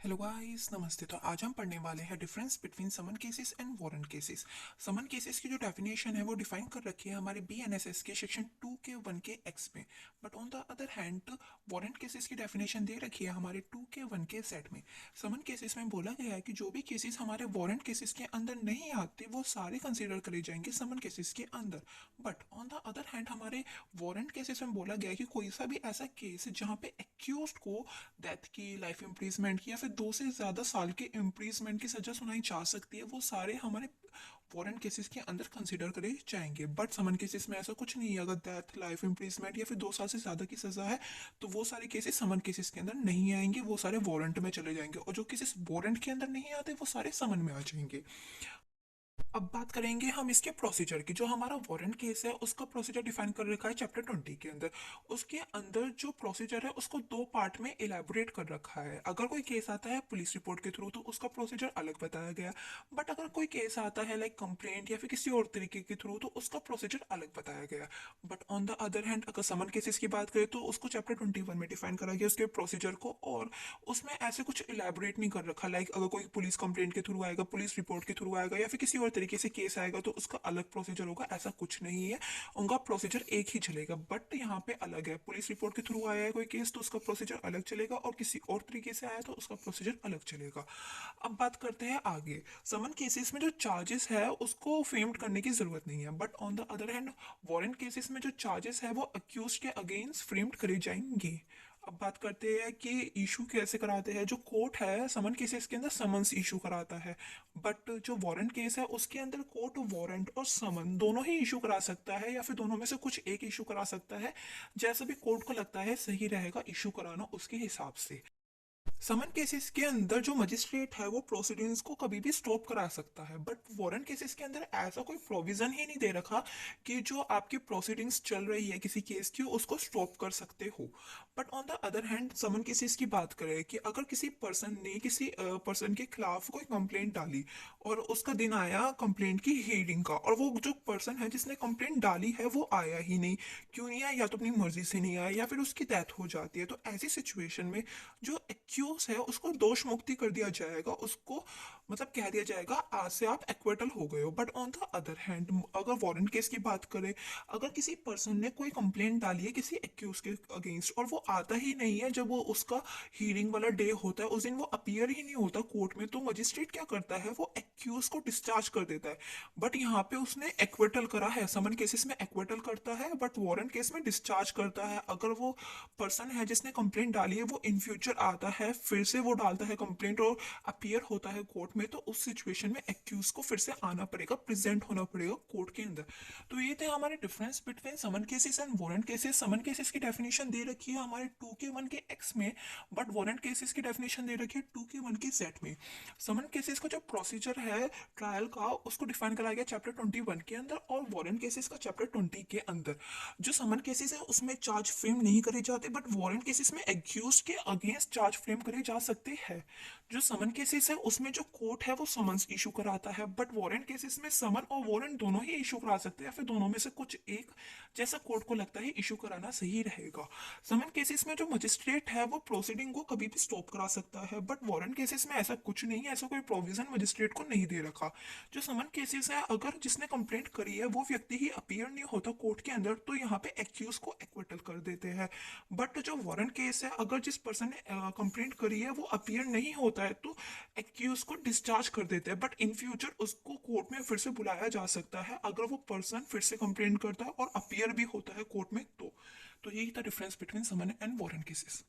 Hello guys, नमस्ते। तो आज हम पढ़ने वाले हैं difference between summon cases and warrant cases. Summon cases की जो डेफिनेशन है वो डिफाइन कर रखी है हमारे बीएनएसएस के सेक्शन 2 के 1 के एक्स में। But on the other hand warrant cases की डेफिनेशन दे रखी है हमारे 2 के 1 के सेट में। समन केसेस में बोला गया है कि जो भी केसेस हमारे वारंट केसेस के अंदर नहीं आते वो सारे कंसिडर करे जाएंगे समन केसेस के अंदर। But on the other hand हमारे वारंट केसेस में बोला गया है कि कोई सा भी ऐसा केस जहाँ पे एक्यूज्ड को डेथ की, लाइफ इम्प्रीजमेंट की या फिर 2 से ज़्यादा साल के इम्प्रीजमेंट की सजा सुनाई जा सकती है, वो सारे हमारे वारंट केसेस के अंदर कंसिडर करे जाएंगे। बट समन केसेस में ऐसा कुछ नहीं है। अगर डेथ, लाइफ इम्प्रीजमेंट या फिर 2 साल से ज़्यादा की सजा है तो वो सारे केसेस समन केसेस के अंदर नहीं आएंगे, वो सारे वारंट में चले जाएंगे। और जो केसेस वारंट के अंदर नहीं आते वो सारे समन में आ जाएंगे। अब बात करेंगे हम इसके प्रोसीजर की। जो हमारा वारंट केस है उसका प्रोसीजर डिफाइन कर रखा है चैप्टर 20 के अंदर। उसके अंदर जो प्रोसीजर है उसको 2 पार्ट में इलेबोरेट कर रखा है। अगर कोई केस आता है पुलिस रिपोर्ट के थ्रू तो उसका प्रोसीजर अलग बताया गया। बट अगर कोई केस आता है लाइक कंप्लेंट या फिर किसी और तरीके के थ्रू तो उसका प्रोसीजर अलग बताया गया। But on the other hand अगर समन केसेस की बात करें तो उसको चैप्टर 21 में डिफाइन करा गया उसके प्रोसीजर को। और उसमें ऐसे कुछ इलेबोरेट नहीं कर रखा लाइक अगर कोई पुलिस कंप्लेंट के थ्रू आएगा, पुलिस रिपोर्ट के थ्रू आएगा या फिर किसी और तरीके से केस आएगा तो उसका अलग प्रोसीजर होगा, ऐसा कुछ नहीं है। उनका प्रोसीजर एक ही चलेगा। बट यहाँ पे अलग है, पुलिस रिपोर्ट के थ्रू आया है कोई केस तो उसका प्रोसीजर अलग चलेगा और किसी और तरीके से आया तो उसका प्रोसीजर अलग चलेगा। अब बात करते हैं आगे। समन केसेस में जो चार्जेस है उसको फेम्ड करने की जरूरत नहीं है। But on the other hand warrant cases में जो चार्जेस है वो अक्यूज के अगेंस्ट फ्रेम्ड करे जाएंगे। अब बात करते हैं कि इशू कैसे कराते हैं। जो कोर्ट है समन केसेस के अंदर समन्स इशू कराता है। बट जो वारंट केस है उसके अंदर कोर्ट वारंट और समन दोनों ही इशू करा सकता है या फिर दोनों में से कुछ एक इशू करा सकता है। जैसा भी कोर्ट को लगता है सही रहेगा इशू कराना उसके हिसाब से। समन केसेस के अंदर जो मजिस्ट्रेट है वो प्रोसीडिंग्स को कभी भी स्टॉप करा सकता है। बट वारंट केसेस के अंदर ऐसा कोई प्रोविजन ही नहीं दे रखा कि जो आपकी प्रोसीडिंग्स चल रही है किसी केस की उसको स्टॉप कर सकते हो। But on the other hand summon cases की बात करें कि अगर किसी पर्सन ने किसी पर्सन के खिलाफ कोई कंप्लेंट डाली और उसका दिन आया कंप्लेंट की हियरिंग का और वो जो पर्सन है जिसने कंप्लेंट डाली है वो आया ही नहीं। क्यों नहीं आया? या तो अपनी मर्जी से नहीं आया या फिर उसकी डेथ हो जाती है। तो ऐसी सिचुएशन में जो एक्यूज है उसको दोष मुक्ति कर दिया जाएगा, उसको मतलब कह दिया जाएगा आज से आप एक्वेटल हो गए हो। But on the other hand अगर वारंट केस की बात करें, अगर किसी पर्सन ने कोई कंप्लेंट डाली है किसी एक्यूज के अगेंस्ट और वो आता ही नहीं है, जब वो उसका हियरिंग वाला डे होता है उस दिन वो अपीयर ही नहीं होता कोर्ट में, तो मजिस्ट्रेट क्या करता है वो एक्यूज को डिस्चार्ज कर देता है। बट यहाँ पे उसने एक्वेटल करा है। समन केसेस में एक्वेटल करता है बट वारंट केस में डिस्चार्ज करता है। अगर वो पर्सन है जिसने कंप्लेंट डाली है वो इन फ्यूचर आता है फिर से वो डालता है कंप्लेंट और अपीयर होता है कोर्ट में, तो उस सिचुएशन में एक्यूज को फिर से आना पड़ेगा, प्रेजेंट होना पड़ेगा कोर्ट के अंदर। तो ये थे हमारे difference between summon cases and warrant cases. Summon cases की डेफिनेशन दे रखी है हमारे 2 के 1 के एक्स में। बट वारंट केसेस की डेफिनेशन दे रखी है 2 के 1 के जेड में। समन केसेस का जो प्रोसीजर है ट्रायल का उसको डिफाइन कराया गया चैप्टर 21 के अंदर और वारंट केसेस का चैप्टर 20 के अंदर। जो समन केसेस है उसमें चार्ज फ्रेम नहीं करे जाते बट वारंट केसेस में एक्यूज के अगेंस्ट चार्ज फ्रेम करे जा सकते हैं। जो समन केसेस है उसमें जो कोर्ट है वो समन्स इशू कराता है बट वारंट केसेस में समन और वारंट दोनों ही इशू करा सकते हैं या फिर दोनों में से कुछ एक, जैसा कोर्ट को लगता है इशू कराना सही रहेगा। समन केसेस में जो मजिस्ट्रेट है वो प्रोसीडिंग को कभी भी स्टॉप करा सकता है बट वारंट केसेस में ऐसा कुछ नहीं है, ऐसा कोई प्रोविजन मजिस्ट्रेट को नहीं दे रखा। जो समन केसेस है अगर जिसने कंप्लेंट करी है वो व्यक्ति ही अपीयर नहीं होता कोर्ट के अंदर तो यहाँ पे एक्यूज को एक्विटल कर देते हैं। बट जो वारंट केस है अगर जिस पर्सन ने कंप्लेंट करी है वो अपीयर नहीं होता है तो एक्यूज को डिस्चार्ज कर देते हैं। बट इन फ्यूचर उसको कोर्ट में फिर से बुलाया जा सकता है अगर वो पर्सन फिर से कंप्लेंट करता है और अपीयर भी होता है कोर्ट में। तो यही था difference between summon and warrant cases.